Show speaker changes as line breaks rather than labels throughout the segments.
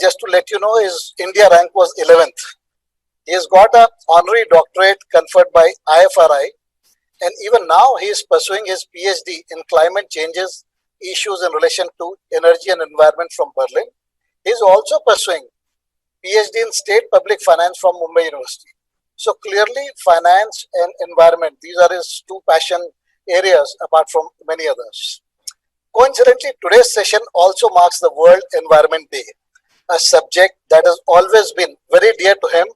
just to let you know, his India rank was 11th. He has got an honorary doctorate conferred by IFRI, and even now he is pursuing his PhD in climate changes issues in relation to energy and environment from Berlin. He is also pursuing PhD in state public finance from Mumbai University. So clearly, finance and environment, these are his two passion areas apart from many others. Coincidentally, today's session also marks the World Environment Day, a subject that has always been very dear to him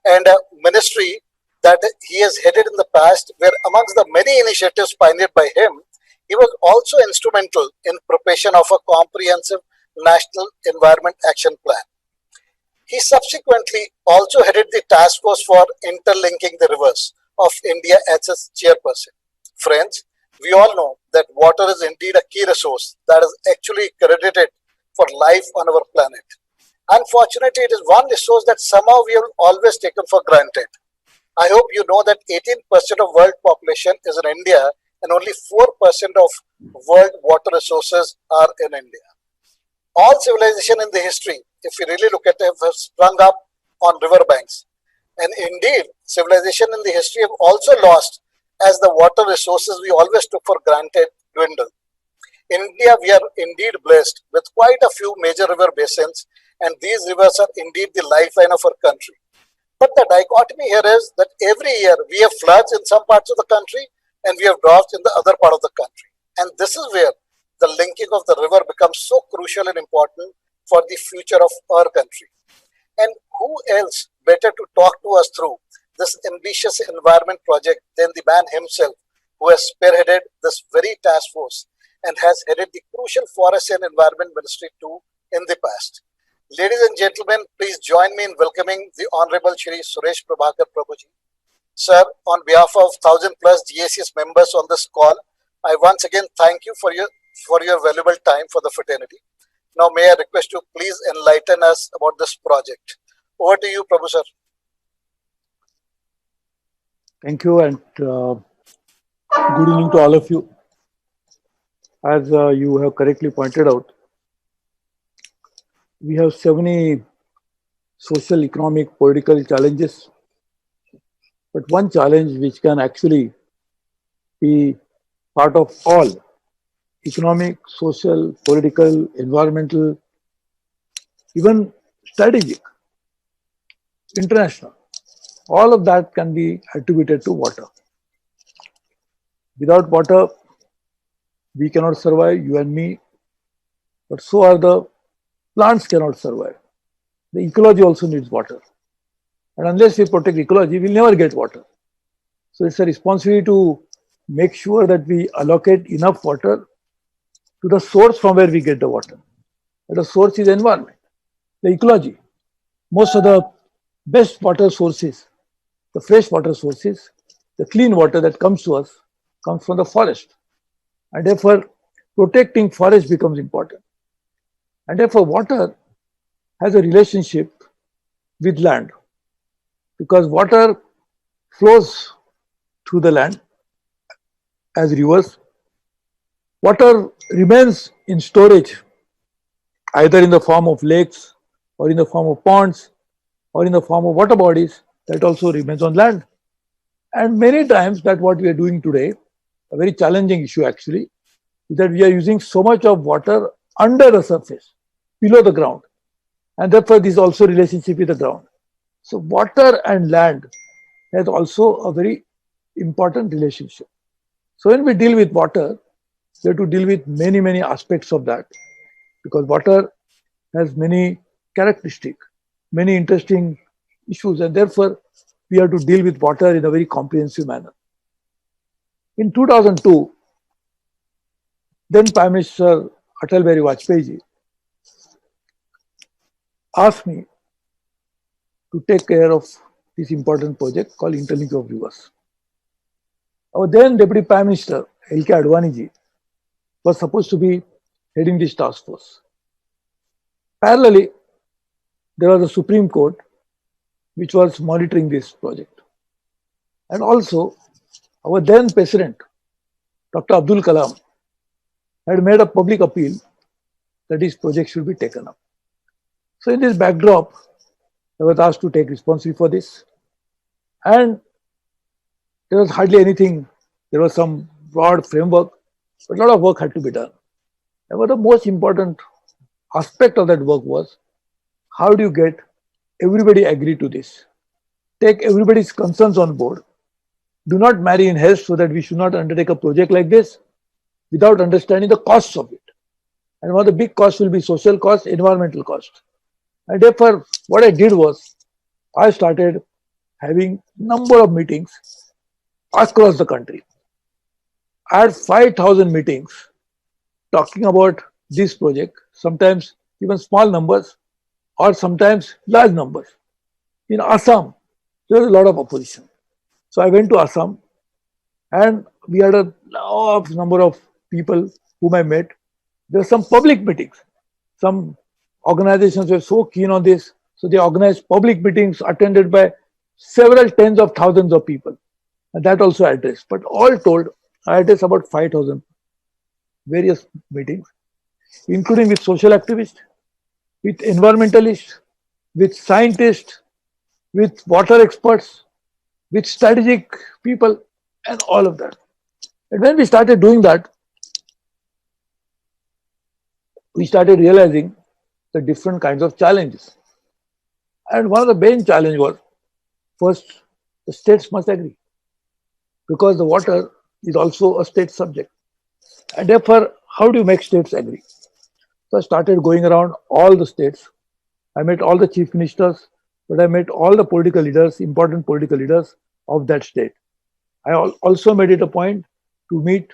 and a ministry that he has headed in the past, where amongst the many initiatives pioneered by him, he was also instrumental in preparation of a comprehensive national environment action plan. He subsequently also headed the task force for interlinking the rivers of India as its chairperson. Friends, we all know that water is indeed a key resource that is actually credited for life on our planet. Unfortunately, it is one resource that somehow we have always taken for granted. I hope you know that 18% of world population is in India and only 4% of world water resources are in India. All civilization in the history, if you really look at it, have sprung up on riverbanks. And indeed, civilization in the history have also lost as the water resources we always took for granted dwindle. In India, we are indeed blessed with quite a few major river basins, and these rivers are indeed the lifeline of our country. But the dichotomy here is that every year we have floods in some parts of the country and we have droughts in the other part of the country. And this is where the linking of the river becomes so crucial and important for the future of our country. And who else better to talk to us through this ambitious environment project than the man himself, who has spearheaded this very task force and has headed the crucial Forest and Environment Ministry too in the past. Ladies and gentlemen, please join me in welcoming the Honorable Shri Suresh Prabhakar Prabhuji. Sir, on behalf of 1000 plus GACS members on this call, I once again thank you for your valuable time for the fraternity. Now, may I request you please enlighten us about this project. Over to you, Prabhu sir.
Thank you, and good evening to all of you. As you have correctly pointed out, we have so many social, economic, political challenges, but one challenge which can actually be part of all economic, social, political, environmental, even strategic, international, all of that can be attributed to water. Without water, we cannot survive, you and me, but so are the plants cannot survive. The ecology also needs water. And unless we protect ecology, we'll never get water. So it's a responsibility to make sure that we allocate enough water to the source from where we get the water. And the source is environment, the ecology. Most of the best water sources, the fresh water sources, the clean water that comes to us comes from the forest. And therefore, protecting forest becomes important. And therefore, water has a relationship with land, because water flows through the land as rivers. Water remains in storage, either in the form of lakes or in the form of ponds or in the form of water bodies that also remains on land. And many times that what we are doing today, a very challenging issue actually, is that we are using so much of water under the surface, below the ground. And therefore, this is also relationship with the ground. So water and land has also a very important relationship. So when we deal with water, we have to deal with many, many aspects of that, because water has many characteristics, many interesting issues, and therefore we have to deal with water in a very comprehensive manner. In 2002, then Prime Minister Atal Bihari Vajpayee asked me to take care of this important project called Interlinking of Rivers. Our then Deputy Prime Minister, L.K. Advani ji, was supposed to be heading this task force. Parallelly, there was a Supreme Court which was monitoring this project. And also, our then President, Dr. Abdul Kalam, had made a public appeal that this project should be taken up. So in this backdrop, I was asked to take responsibility for this, and there was hardly anything. There was some broad framework, but a lot of work had to be done. And what the most important aspect of that work was, how do you get everybody agree to this? Take everybody's concerns on board. Do not marry in haste, so that we should not undertake a project like this without understanding the costs of it. And one of the big costs will be social costs, environmental costs. And therefore, what I did was, I started having number of meetings across the country. I had 5,000 meetings talking about this project, sometimes even small numbers or sometimes large numbers. In Assam, there was a lot of opposition. So I went to Assam, and we had a large number of people whom I met. There were some public meetings. Some organizations were so keen on this, so they organized public meetings attended by several tens of thousands of people. And that also I addressed. But all told, I addressed about 5,000 various meetings, including with social activists, with environmentalists, with scientists, with water experts, with strategic people, and all of that. And when we started doing that, we started realizing the different kinds of challenges. And one of the main challenges was, first, the states must agree, because the water is also a state subject. And therefore, how do you make states agree? So I started going around all the states. I met all the chief ministers, but I met all the political leaders, important political leaders of that state. I also made it a point to meet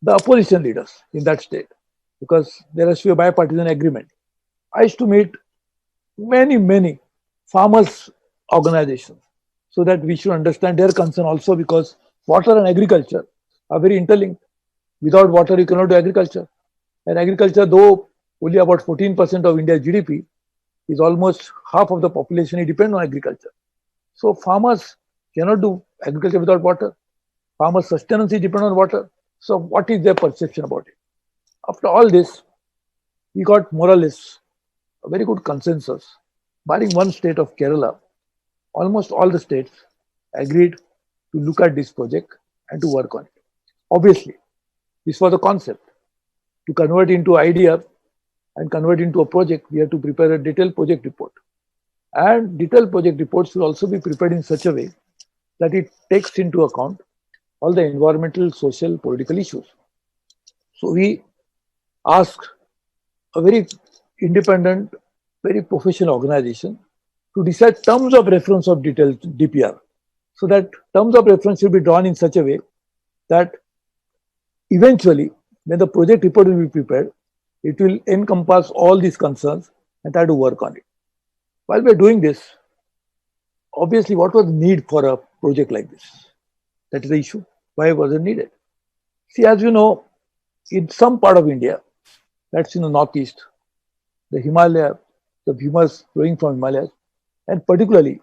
the opposition leaders in that state, because there has to be a bipartisan agreement. I used to meet many farmers' organizations, so that we should understand their concern also, because water and agriculture are very interlinked. Without water, you cannot do agriculture. And agriculture, though only about 14% of India's GDP, is almost half of the population is depend on agriculture. So farmers cannot do agriculture without water. Farmers' sustenance is depend on water. So what is their perception about it? After all this, we got more or less a very good consensus. Barring one state of Kerala, almost all the states agreed to look at this project and to work on it. Obviously, this was the concept. To convert into idea and convert into a project, we have to prepare a detailed project report. And detailed project reports will also be prepared in such a way that it takes into account all the environmental, social, political issues. So we asked a very independent, very professional organization to decide terms of reference of detailed DPR. So that terms of reference should be drawn in such a way that eventually, when the project report will be prepared, it will encompass all these concerns and try to work on it. While we are doing this, obviously, what was the need for a project like this? That is the issue. Why was it needed? See, as you know, in some part of India, that's in the northeast, the Himalaya, the rivers flowing from Himalayas, and particularly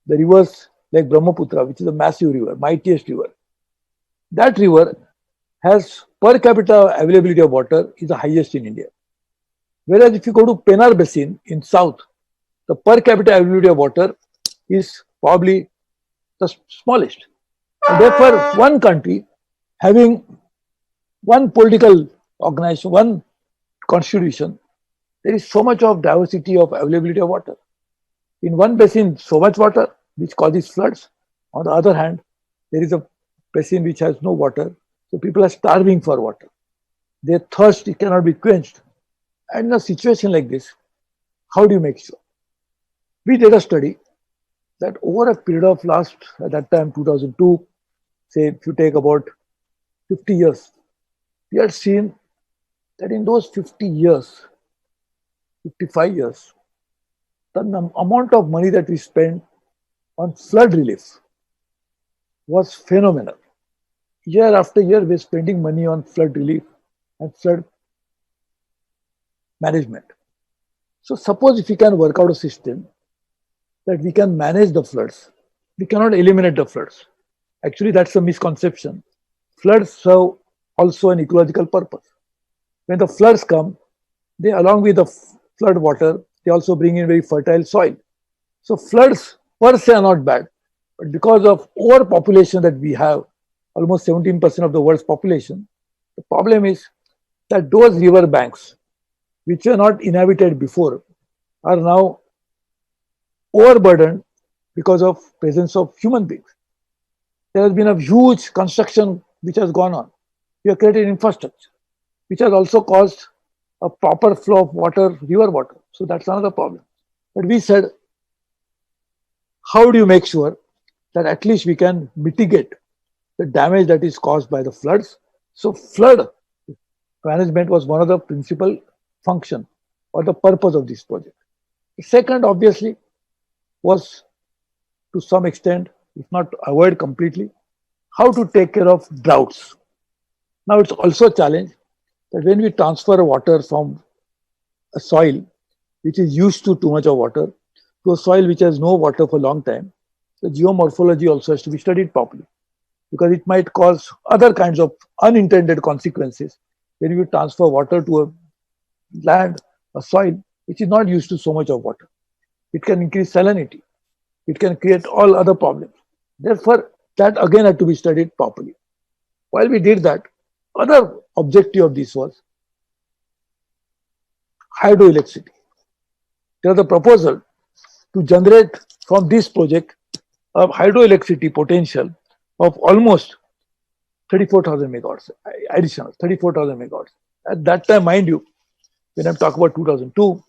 the rivers like Brahmaputra, which is a massive river, mightiest river. That river has per capita availability of water is the highest in India. Whereas if you go to Penar Basin in south, the per capita availability of water is probably the smallest. And therefore, one country having one political organization, one constitution, there is so much of diversity of availability of water. In one basin, so much water, which causes floods. On the other hand, there is a basin which has no water, so people are starving for water. Their thirst cannot be quenched. And in a situation like this, how do you make sure? We did a study that over a period of last, at that time, 2002, say if you take about 50 years, we had seen that in those 50 years, 55 years, the amount of money that we spent on flood relief was phenomenal. Year after year, we're spending money on flood relief and flood management. So suppose if we can work out a system that we can manage the floods, we cannot eliminate the floods. Actually, that's a misconception. Floods serve also an ecological purpose. When the floods come, they, along with the flood water, They also bring in very fertile soil. So floods per se are not bad, but because of overpopulation that we have, almost 17% of the world's population, the problem is that those river banks, which were not inhabited before, are now overburdened because of presence of human beings. There has been a huge construction which has gone on. We have created infrastructure, which has also caused a proper flow of water, river water. So that's another problem. But we said, how do you make sure that at least we can mitigate the damage that is caused by the floods? So flood management was one of the principal function or the purpose of this project. The second, obviously, was to some extent, if not avoid completely, how to take care of droughts. Now it's also a challenge that when we transfer water from a soil which is used to too much of water to a soil which has no water for a long time, the geomorphology also has to be studied properly because it might cause other kinds of unintended consequences when you transfer water to a land, a soil which is not used to so much of water. It can increase salinity. It can create all other problems. Therefore, that again had to be studied properly. While we did that, other objective of this was hydroelectricity. There was a proposal to generate from this project a hydroelectricity potential of almost 34,000 megawatts, additional 34,000 megawatts. At that time, mind you, when I'm talking about 2002,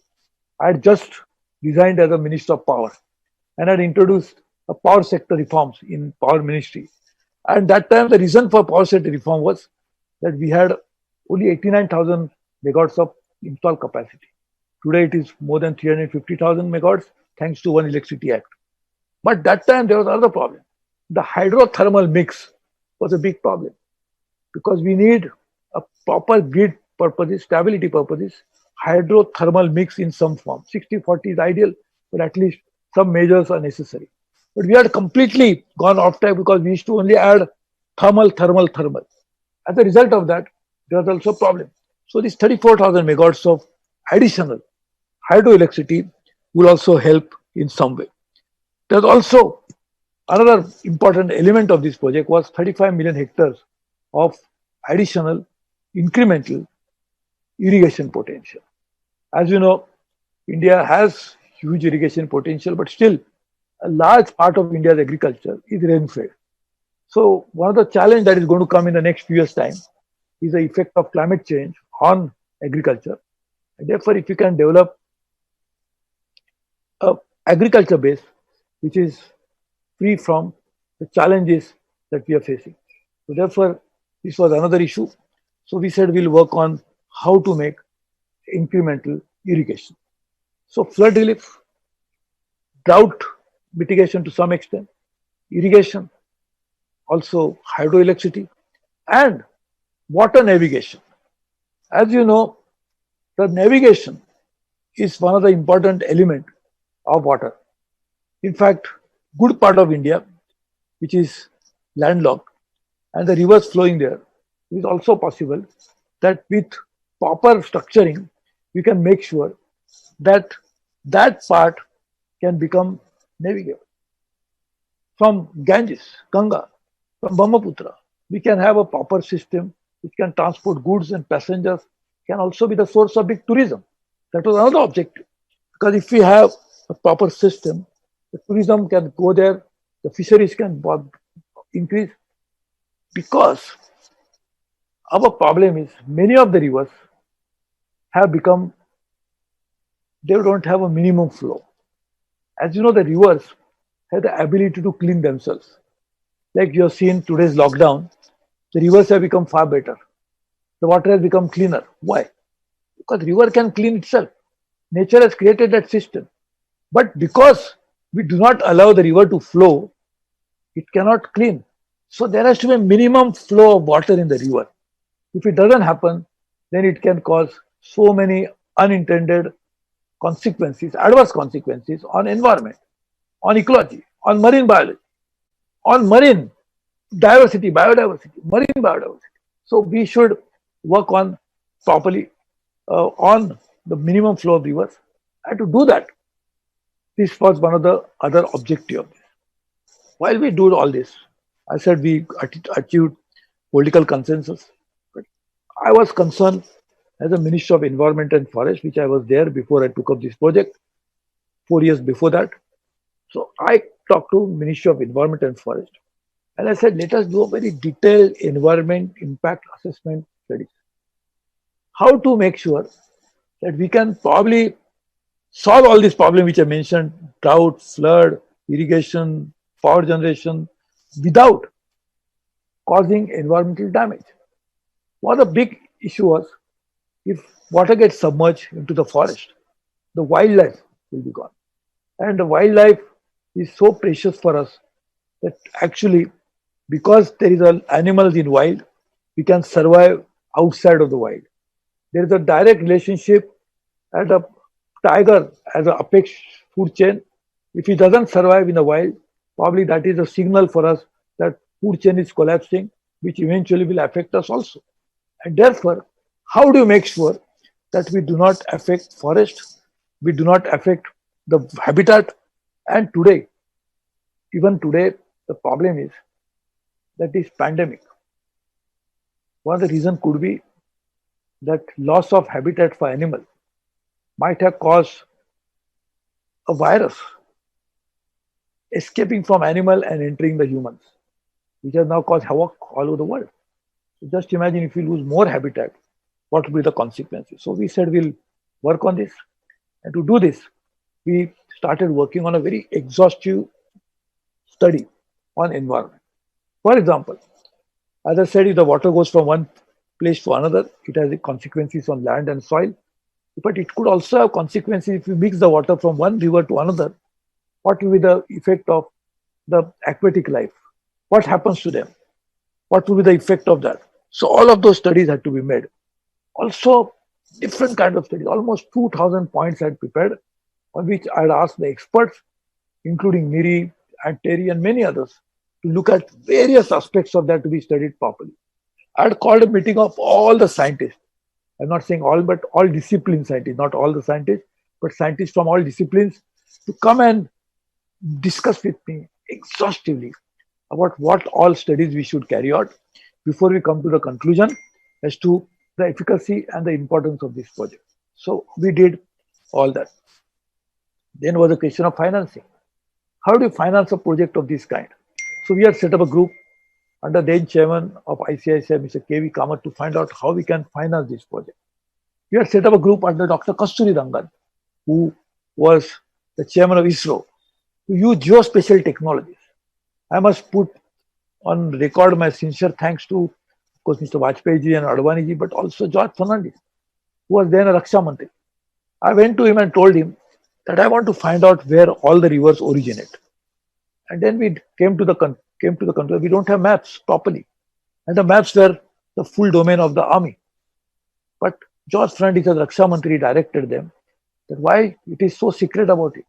I had just resigned as a Minister of Power and had introduced a power sector reforms in Power Ministry. And that time, the reason for power sector reform was that we had only 89,000 megawatts of installed capacity. Today, it is more than 350,000 megawatts thanks to one Electricity Act. But that time, there was another problem. The hydrothermal mix was a big problem because we need a proper grid purposes, stability purposes, hydrothermal mix in some form. 60-40 is ideal, but at least some measures are necessary. But we had completely gone off track because we used to only add thermal, thermal, thermal. As a result of that, there was also a problem. So these 34,000 megawatts of additional hydroelectricity will also help in some way. There's also another important element of this project was 35 million hectares of additional incremental irrigation potential. As you know, India has huge irrigation potential, but still a large part of India's agriculture is rain-fed. So one of the challenges that is going to come in the next few years' time is the effect of climate change on agriculture. And therefore, if you can develop a agriculture base which is free from the challenges that we are facing. So therefore, this was another issue. So we said we'll work on how to make incremental irrigation. So flood relief, drought mitigation to some extent, irrigation, also hydroelectricity, and water navigation. As you know, the navigation is one of the important elements of water. In fact, good part of India, which is landlocked, and the rivers flowing there, it is also possible that with proper structuring, we can make sure that that part can become navigable. From Ganges, Ganga, from Brahmaputra, we can have a proper system which can transport goods and passengers, can also be the source of big tourism. That was another objective. Because if we have a proper system, the tourism can go there, the fisheries can increase. Because our problem is many of the rivers have become, they don't have a minimum flow. As you know, the rivers have the ability to clean themselves. Like you have seen today's lockdown, the rivers have become far better. The water has become cleaner. Why? Because river can clean itself. Nature has created that system. But because we do not allow the river to flow, it cannot clean. So there has to be a minimum flow of water in the river. If it doesn't happen, then it can cause so many unintended consequences, adverse consequences on environment, on ecology, on marine biology, on marine diversity, biodiversity, marine biodiversity. So we should work on properly on the minimum flow of rivers And to do that, this was one of the other objective of this. While we do all this, I said we achieved political consensus. But I was concerned as a Minister of Environment and Forest, which I was there before I took up this project, 4 years before that. So I talked to Ministry of Environment and Forest, and I said, let us do a very detailed environment impact assessment study. How to make sure that we can probably solve all these problems which I mentioned, drought, flood, irrigation, power generation, without causing environmental damage. One of the big issue was if water gets submerged into the forest, the wildlife will be gone. And the wildlife is so precious for us that actually, because there is animals in wild, we can survive outside of the wild. There is a direct relationship at a tiger as an apex food chain. If he doesn't survive in the wild, probably that is a signal for us that food chain is collapsing, which eventually will affect us also. And therefore, how do you make sure that we do not affect forest, we do not affect the habitat? And today, even today, the problem is that this pandemic, one of the reasons could be that loss of habitat for animal might have caused a virus escaping from animal and entering the humans, which has now caused havoc all over the world. So just imagine if we lose more habitat, what will be the consequences? So we said we'll work on this. And to do this, we started working on a very exhaustive study on environment. For example, as I said, if the water goes from one place to another, it has consequences on land and soil. But it could also have consequences if you mix the water from one river to another. What will be the effect of the aquatic life? What happens to them? What will be the effect of that? So all of those studies had to be made. Also, different kind of studies, almost 2,000 points I had prepared, on which I had asked the experts, including Miri and Terry and many others, to look at various aspects of that to be studied properly. I had called a meeting of all the scientists. I'm not saying all, but all discipline scientists, not all the scientists, but scientists from all disciplines to come and discuss with me exhaustively about what all studies we should carry out before we come to the conclusion as to the efficacy and the importance of this project. So we did all that. Then was the question of financing. How do you finance a project of this kind? So we had set up a group under then chairman of ICICI, Mr. K.V. Kamath, to find out how we can finance this project. We had set up a group under Dr. Kasturi Rangan, who was the chairman of ISRO, to use geospatial technologies. I must put on record my sincere thanks to, of course, Mr. Vajpayee ji and Advani ji, but also George Fernandez, who was then a Raksha Mantri. I went to him and told him that I want to find out where all the rivers originate. And then we came to the conclusion we don't have maps properly. And the maps were the full domain of the army. But George Fernandez as Raksha Mantri directed them that why it is so secret about it.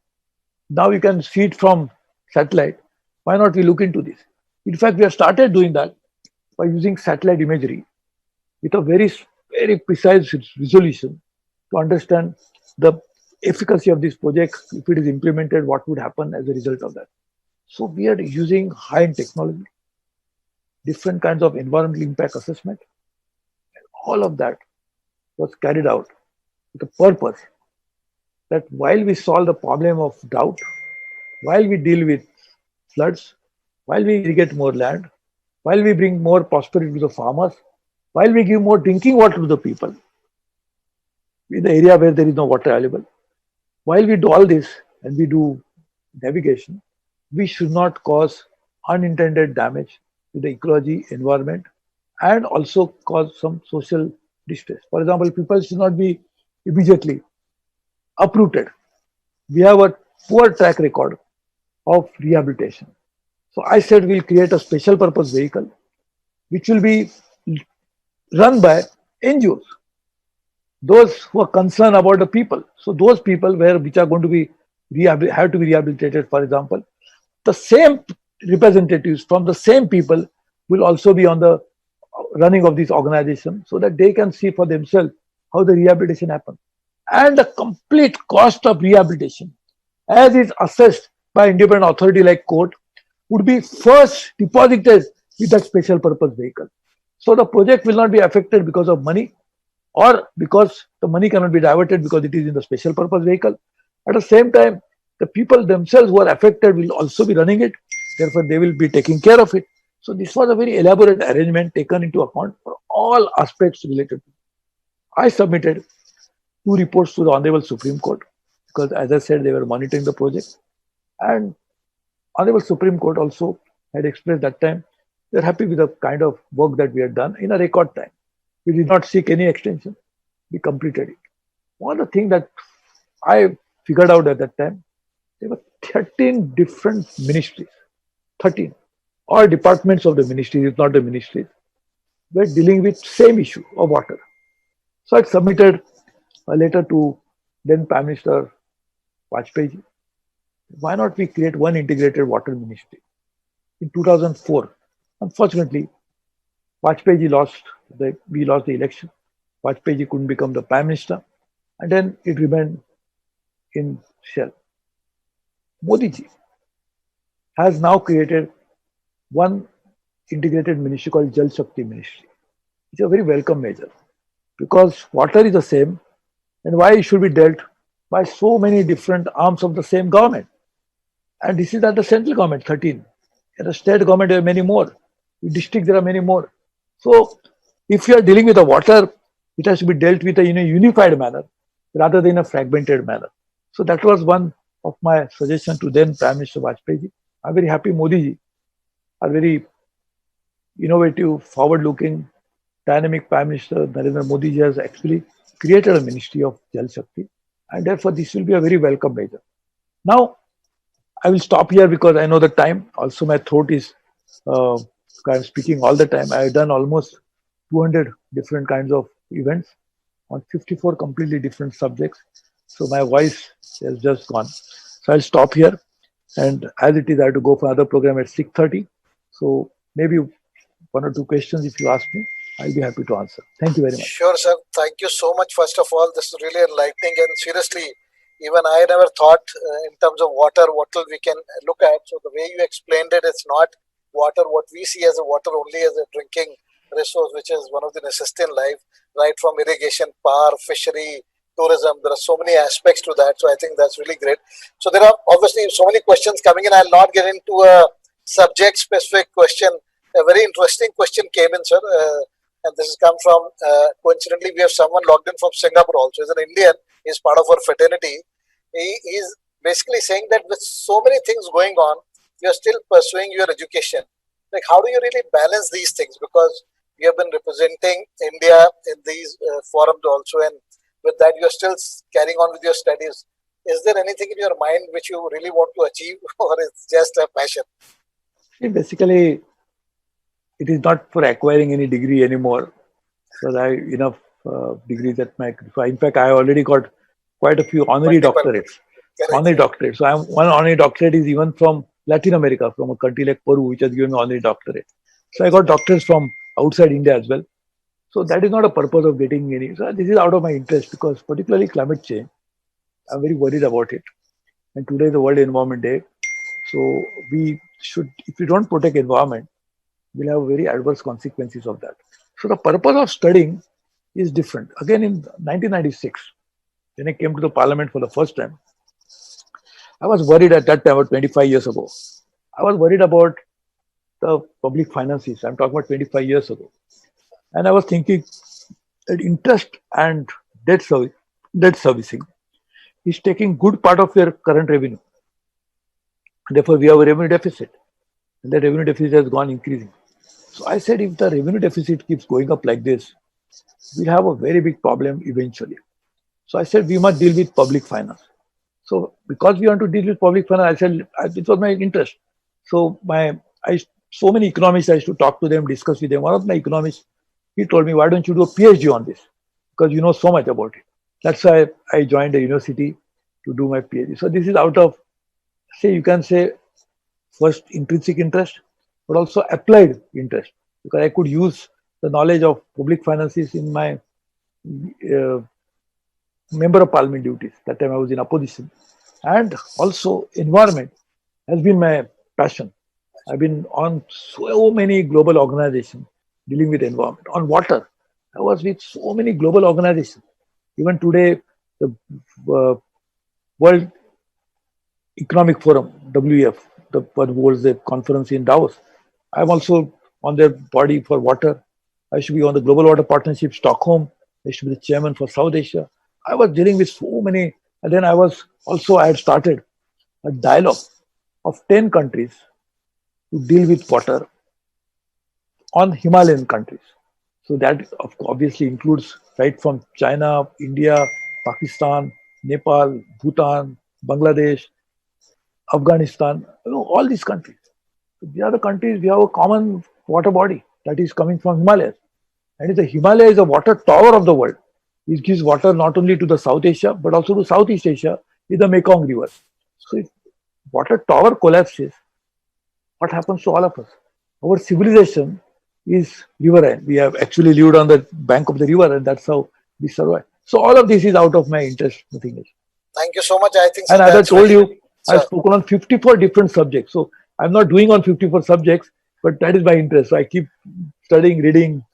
Now you can see it from satellite. Why not we look into this? In fact, we have started doing that by using satellite imagery with a very, very precise resolution to understand the efficacy of this project. If it is implemented, what would happen as a result of that? So we are using high-end technology, different kinds of environmental impact assessment. And all of that was carried out with the purpose that while we solve the problem of drought, while we deal with floods, while we irrigate more land, while we bring more prosperity to the farmers, while we give more drinking water to the people in the area where there is no water available, while we do all this and we do navigation, we should not cause unintended damage to the ecology, environment, and also cause some social distress. For example, people should not be immediately uprooted. We have a poor track record of rehabilitation. So I said we'll create a special purpose vehicle which will be run by NGOs, those who are concerned about the people. So those people which are going to be have to be rehabilitated, for example, the same representatives from the same people will also be on the running of this organization so that they can see for themselves how the rehabilitation happens. and the complete cost of rehabilitation, as is assessed by independent authority like court, would be first deposited with that special purpose vehicle. So the project will not be affected because of money, or because the money cannot be diverted because it is in the special purpose vehicle. At the same time, the people themselves who are affected will also be running it. Therefore, they will be taking care of it. So this was a very elaborate arrangement taken into account for all aspects related to it. I submitted two reports to the Honorable Supreme Court because, as I said, they were monitoring the project. And Honorable Supreme Court also had expressed that time they're happy with the kind of work that we had done in a record time. We did not seek any extension. We completed it. One of the things that I figured out at that time, there were 13 different ministries, 13. All departments of the ministries, if not the ministries, were dealing with same issue of water. So I submitted a letter to then Prime Minister Vajpayee. Why not we create one integrated water ministry? In 2004, unfortunately, we lost the election. Vajpayee couldn't become the Prime Minister, and then it remained in shell. Modi ji has now created one integrated ministry called Jal Shakti Ministry. It's a very welcome measure because water is the same, and why it should be dealt by so many different arms of the same government. And this is at the central government, 13. At the state government, there are many more. In district, there are many more. So, if you are dealing with the water, it has to be dealt with in a unified manner rather than a fragmented manner. So, that was one of my suggestions to then Prime Minister Vajpayee. I'm very happy Modi ji, a very innovative, forward-looking, dynamic Prime Minister Narendra Modi ji has actually created a Ministry of Jal Shakti, and therefore this will be a very welcome measure. Now, I will stop here because I know the time. Also, my throat is, I'm speaking all the time. I have done almost 200 different kinds of events on 54 completely different subjects. So my voice has just gone. So I'll stop here. And as it is, I have to go for another program at 6:30. So maybe one or two questions if you ask me, I'll be happy to answer. Thank you very much.
Sure, sir. Thank you so much. First of all, this is really enlightening, and seriously, even I never thought in terms of water, what we can look at. So the way you explained it, it's not water what we see as a water only as a drinking resource, which is one of the necessity in life, right from irrigation, power, fishery, tourism. There are so many aspects to that. So I think that's really great. So there are obviously so many questions coming in. I'll not get into a subject-specific question. A very interesting question came in, sir. And this has come from, coincidentally, we have someone logged in from Singapore also. He's an Indian. He's part of our fraternity. He's basically saying that with so many things going on, you're still pursuing your education. Like, how do you really balance these things? Because you have been representing India in these forums also, and with that, you're still carrying on with your studies. Is there anything in your mind which you really want to achieve, or it's just a passion?
See, basically, it is not for acquiring any degree anymore because I have enough degrees at my. In fact, I already got quite a few honorary doctorates. Honorary doctorate. So I'm one honorary doctorate is even from Latin America, from a country like Peru, which has given me honorary doctorate. So I got doctorates from outside India as well. So that is not a purpose of getting any. So this is out of my interest because particularly climate change, I'm very worried about it. And today is the World Environment Day. So we should, if we don't protect environment, we'll have very adverse consequences of that. So the purpose of studying is different. Again, in 1996, when I came to the parliament for the first time, I was worried at that time, about 25 years ago. I was worried about the public finances. I'm talking about 25 years ago. And I was thinking that interest and debt servicing is taking good part of your current revenue. Therefore, we have a revenue deficit. And the revenue deficit has gone increasing. So I said, if the revenue deficit keeps going up like this, we'll have a very big problem eventually. So I said, we must deal with public finance. So because we want to deal with public finance, I said, it was my interest. So so many economists, I used to talk to them, discuss with them. One of my economists, he told me, why don't you do a PhD on this? Because you know so much about it. That's why I joined a university to do my PhD. So this is out of, you can say, first intrinsic interest, but also applied interest. Because I could use the knowledge of public finances in my member of parliament duties. That time I was in opposition. And also environment has been my passion. I've been on so many global organizations dealing with environment. On water, I was with so many global organizations. Even today, the World Economic Forum, WEF, the what was the conference in Davos. I'm also on their body for water. I should be on the Global Water Partnership Stockholm. I should be the chairman for South Asia. I was dealing with so many, and then I had started a dialogue of 10 countries to deal with water on Himalayan countries. So that obviously includes right from China, India, Pakistan, Nepal, Bhutan, Bangladesh, Afghanistan, all these countries. So these are the countries we have a common water body that is coming from Himalayas. And the Himalaya is a water tower of the world. It gives water not only to the South Asia, but also to Southeast Asia with the Mekong River. So if water tower collapses, what happens to all of us? Our civilization is riverine. We have actually lived on the bank of the river, and that's how we survive. So all of this is out of my interest, nothing else.
Thank you so much. I think,
and
sir,
as I told you, I've
sir,
spoken on 54 different subjects. So I'm not doing on 54 subjects, but that is my interest. So I keep studying, reading.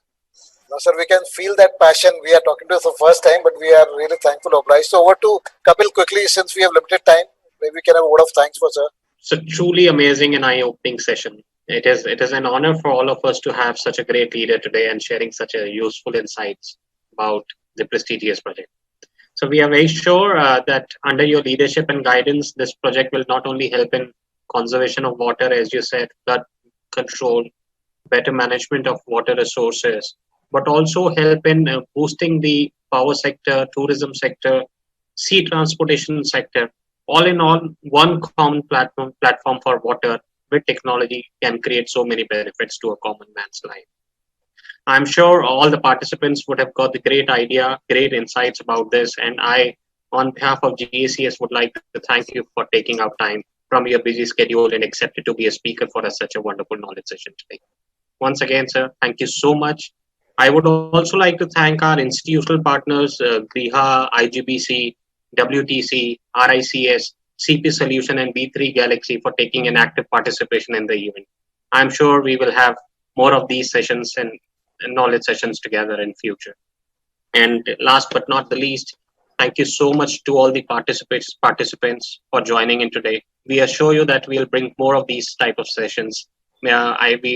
no, sir, we can feel that passion. We are talking to you for the first time, but we are really thankful, obliged. So over to Kapil quickly, since we have limited time. Maybe we can have a word of thanks for sir.
It's a truly amazing and eye-opening session. It is an honor for all of us to have such a great leader today and sharing such a useful insights about the prestigious project. So we are very sure that under your leadership and guidance, this project will not only help in conservation of water, as you said, flood control, better management of water resources, but also help in boosting the power sector, tourism sector, sea transportation sector. All in all, one common platform for water with technology can create so many benefits to a common man's life. I'm sure all the participants would have got the great idea, great insights about this. And I, on behalf of GACS, would like to thank you for taking out time from your busy schedule and accepted to be a speaker for such a wonderful knowledge session today. Once again, sir, thank you so much. I would also like to thank our institutional partners, Griha, IGBC, WTC, RICS, CP Solution, and B3 Galaxy for taking an active participation in the event. I'm sure we will have more of these sessions and knowledge sessions together in future. And last but not the least, thank you so much to all the participants for joining in today. We assure you that we'll bring more of these type of sessions. We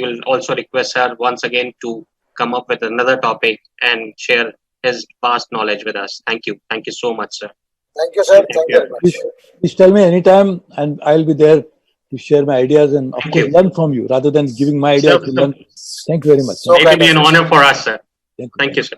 will also request her once again to come up with another topic and share his vast knowledge with us. Thank you. Thank you so much, sir.
Thank you, sir. Thank you very much.
Please tell me anytime, and I'll be there to share my ideas and, of course, learn from you rather than giving my ideas to learn. Thank you very much.
It will be an honor for us, sir. Thank you, sir.